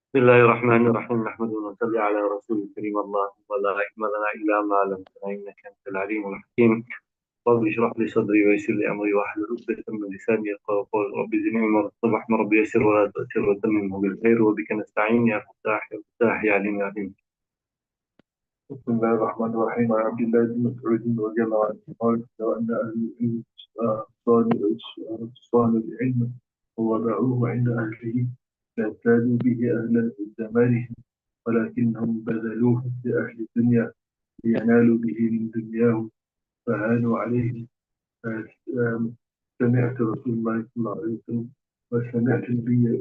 بسم الله الرحمن الرحيم نحمد ونصلي على رسول الكريم اللهم لا علم لنا إلا ما علمتنا إنك أنت العليم الحكيم رب اشرح لي صدري ويسر لي أمري واحلل عقدة من لساني يفقهوا قولي رب زدني علما الصبح رب يسر ولا تؤثر وتممه بالخير وبك نستعين يا فتاح يا فتاح يا عليم يا عليم. بسم الله الرحمن الرحيم. عن عبد الله بن مسعود رضي الله عنه قال: لو أن أهل العلم صانوا العلم ووضعوه عند أهله لازدادوا به أهل زمانهم، ولكنهم بذلوه لأهل الدنيا لينالوا به من دنياهم فهانوا عليه. سمعت رسول الله صلى الله عليه وسلم وسمعت النبي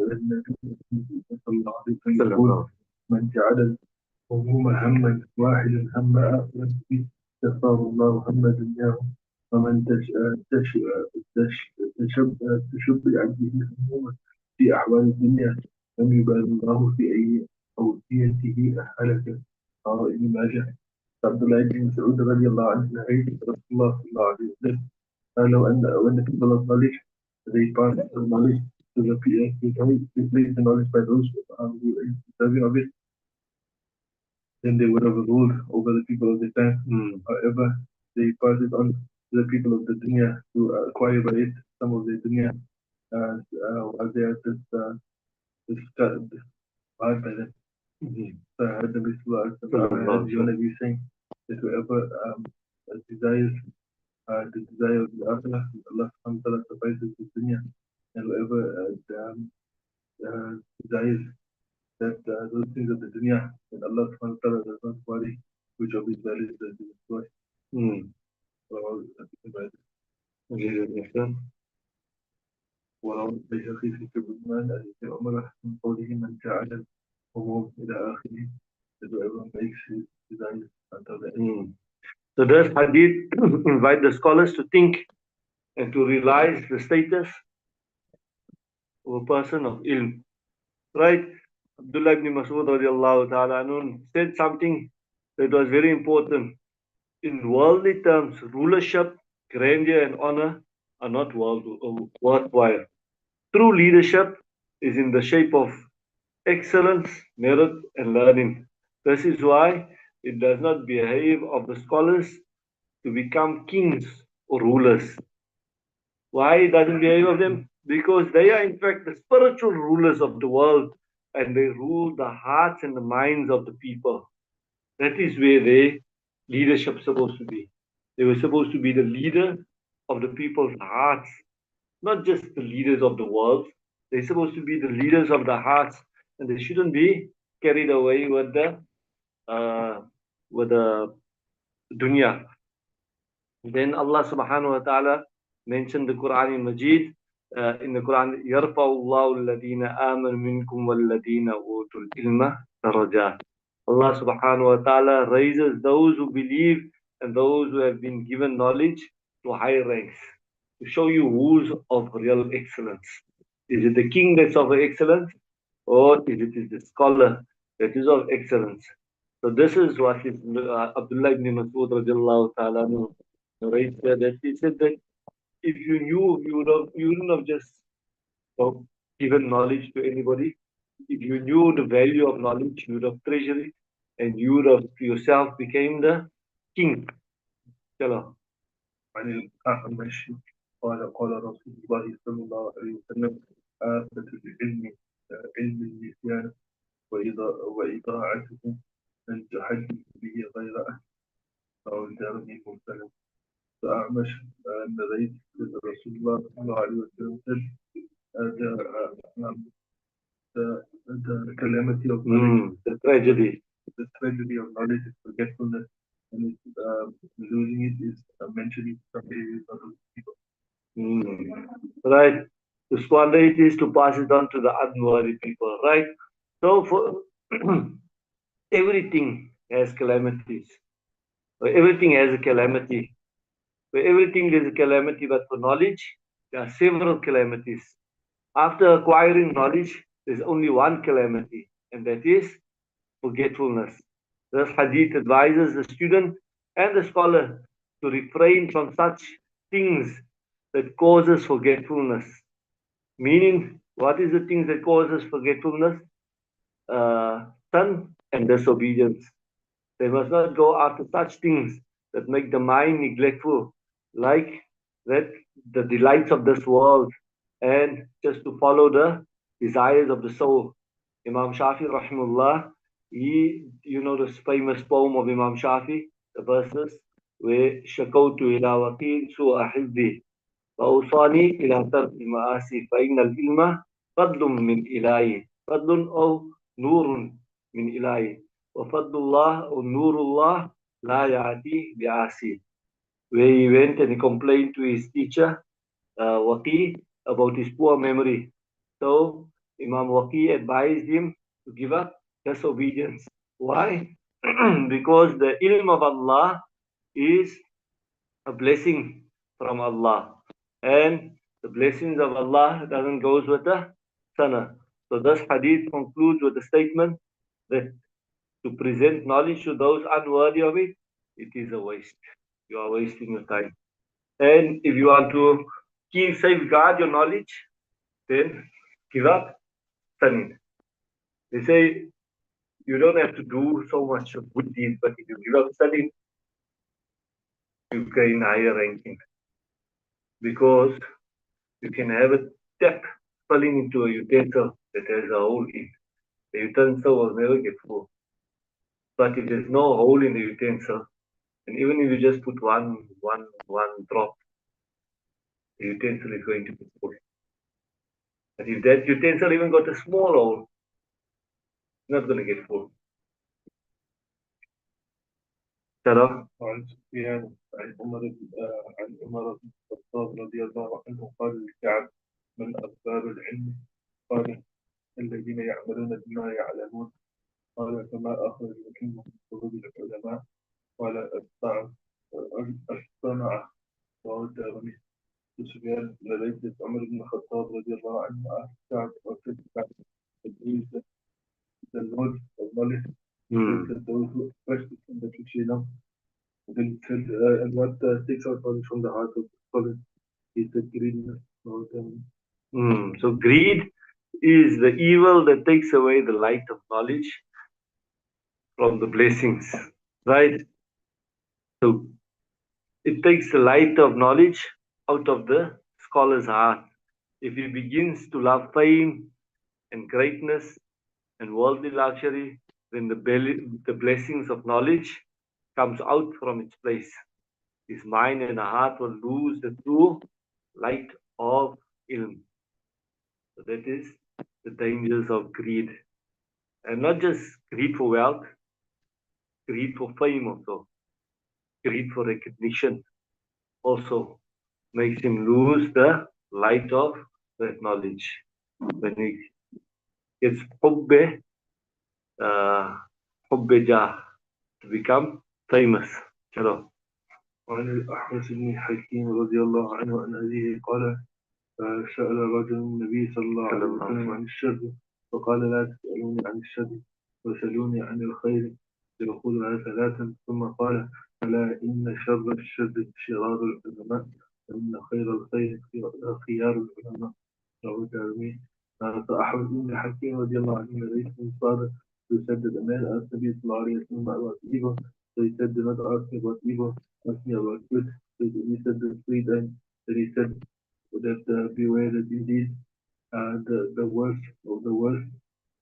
صلى الله عليه وسلم يقول: من جعل هموم هما واحدا هم آخر به كفاه الله هم دنياه. ومن تشبع به هموما في أحوال الدنيا لم يبال الله في أي أوديته هلك. رواه ابن ماجه. عبد الله بن مسعود رضي الله عنه نهيت رسول الله صلى الله عليه وسلم قال: لو أن when the people of knowledge they pass the knowledge to the people, they place the knowledge by those who are deserving of it, then they would have ruled over the people of the time. However, they passed it on to the people of the dunya to acquire by it some of the dunya as they are discarded by them. So I heard the Nabi saying that whoever desires the desire of the akhirah, Allah subhanahu wa ta'ala suffices the dunya, and whoever desires that those things of the dunya, that Allah subhanahu wa ta'ala does not worry which of these values that he destroys. جزاك الله خير. وروى البيهقي في كتاب الإيمان عن ابن عمر من قوله: من جعل الهموم إلى آخره, that whoever makes his desires until the end. So does hadith invite the scholars to think and to realize the status of a person of ilm, right? Abdullah ibn Mas'ud radiallahu ta'ala anhu said something that was very important. In worldly terms, rulership, grandeur, and honor are not worthwhile. True leadership is in the shape of excellence, merit, and learning. This is why it does not behave of the scholars to become kings or rulers. Why it doesn't behave of them? Because they are in fact the spiritual rulers of the world, and they rule the hearts and the minds of the people. That is where their leadership is supposed to be. They were supposed to be the leader of the people's hearts, not just the leaders of the world. They're supposed to be the leaders of the hearts, and they shouldn't be carried away uh, with the dunya. Then Allah subhanahu wa ta'ala mentioned the Quran in Majid. In the Quran, يَرْفَعُ اللَّهُ الَّذِينَ آمَنُوا مِنْكُمْ وَالَّذِينَ أُوتُوا الْعِلْمَ دَرَجَاتٍ. Allah subhanahu wa ta'ala raises those who believe and those who have been given knowledge to high ranks, to show you who's of real excellence. Is it the king that's of excellence, or is it the scholar that is of excellence? So this is what is Abdullah ibn Mas'ud radiallahu ta'ala narrates that he said that if you knew, you wouldn't have just given knowledge to anybody. If you knew the value of knowledge, you would have treasured it, and you would have yourself became the king. Chalo. عن الأعمش قال: قال رسول الله صلى الله عليه وسلم: آفة العلم علم النسيان وإضاعته أن تحدث به غير أهل أو الدارمي مرسلا. فأعمش نظرت رسول الله صلى الله عليه وسلم the calamity of knowledge, the tragedy. The tragedy of knowledge is forgetfulness, and losing it is mentioning some areas of the people. Right. To squander it is to pass it on to the unworthy people, right? So for everything has calamities. Everything has a calamity. For everything there's a calamity, but for knowledge, there are several calamities. After acquiring knowledge, there's only one calamity, and that is forgetfulness. This hadith advises the student and the scholar to refrain from such things that causes forgetfulness. Meaning, what is the things that causes forgetfulness? sin and disobedience. They must not go after such things that make the mind neglectful, like that the delights of this world, and just to follow the desires of the soul. Imam Shafi, rahimullah, you know this famous poem of Imam Shafi, the verses where شكوت إلى وكيل سوء حفظي فأوصاني إلى ترك المآسي فإن العلم فضل من إلهي فضل أو نور من إلهي وفضل الله أو نور الله لا يأتي بعاصي. Where he went and he complained to his teacher, Waqi, about his poor memory. So Imam Waqi advised him to give up disobedience. Why? Because the ilm of Allah is a blessing from Allah. And the blessings of Allah doesn't goes with the sinner. So this hadith concludes with the statement that to present knowledge to those unworthy of it, it is a waste. You are wasting your time. And if you want to keep safeguard your knowledge, then give up studying. They say you don't have to do so much of good deeds, but if you give up studying, you gain higher ranking because you can have a tap falling into a utensil that has a hole in. The utensil will never get full. But if there's no hole in the utensil, and even if you just put one drop, the utensil is going to be full. But if that utensil even got a small hole, it's not going to get full. Shut وعن سفيان عن عمر بن الخطاب رضي الله عنه قال لكعب من أرباب العلم؟ قال الذين يعملون بما يعلمون. قال كما أخرج العلم من قلوب العلماء. قال الصنعة رواه الدارمي. سفيان لديك عمر بن الخطاب رضي الله عنه كعب وكتب كعب the Lord of knowledge that those who first that which you know. Then said, and what takes out knowledge from the heart of the scholar is the greediness. So greed is the evil that takes away the light of knowledge from the blessings, right? So it takes the light of knowledge out of the scholar's heart. If he begins to love fame and greatness and worldly luxury, then the blessings of knowledge comes out from its place. His mind and heart will lose the true light of ilm. So that is the dangers of greed. And not just greed for wealth, greed for fame also, greed for recognition also makes him lose the light of that knowledge. When he gets hubbe to become famous. Chalo. وعن الأحوص بن حكيم رضي الله عنه عن أبيه قال سأل رجل النبي صلى الله عليه وسلم عن الشر فقال لا تسألوني عن الشر وسألوني عن الخير يقولها ثلاثا ثم قال ألا إن شر الشر شرار العلماء وإن خير الخير خيار العلماء. رواه الدارمي. فأحمد بن حكيم رضي الله عنه ليس من father who said that a man asked Nabi sallallahu alayhi wa sallam about evil, so he said, do not ask me about evil, ask me about good. So he said the three times that he said that beware that indeed the worst of the worst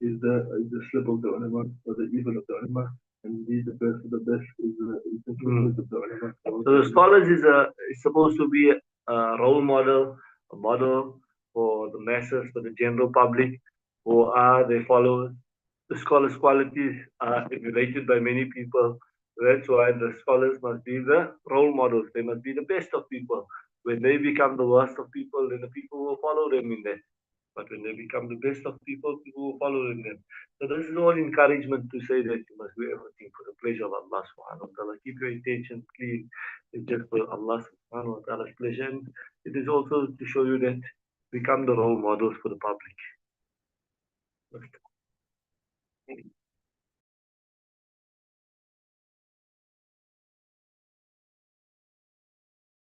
is the slip of the ulama or the evil of the ulama, and indeed the best of the best is the goodness of the ulama. So the scholars is supposed to be a role model, a model for the masses, for the general public who are their followers. The scholars' qualities are emulated by many people. That's why the scholars must be the role models. They must be the best of people. When they become the worst of people, then the people will follow them in that. But when they become the best of people, people will follow in them. So this is all encouragement to say that you must do everything for the pleasure of Allah subhanahu wa ta'ala. Keep your intentions clean. It's just for Allah subhanahu wa ta'ala's pleasure. And it is also to show you that become the role models for the public.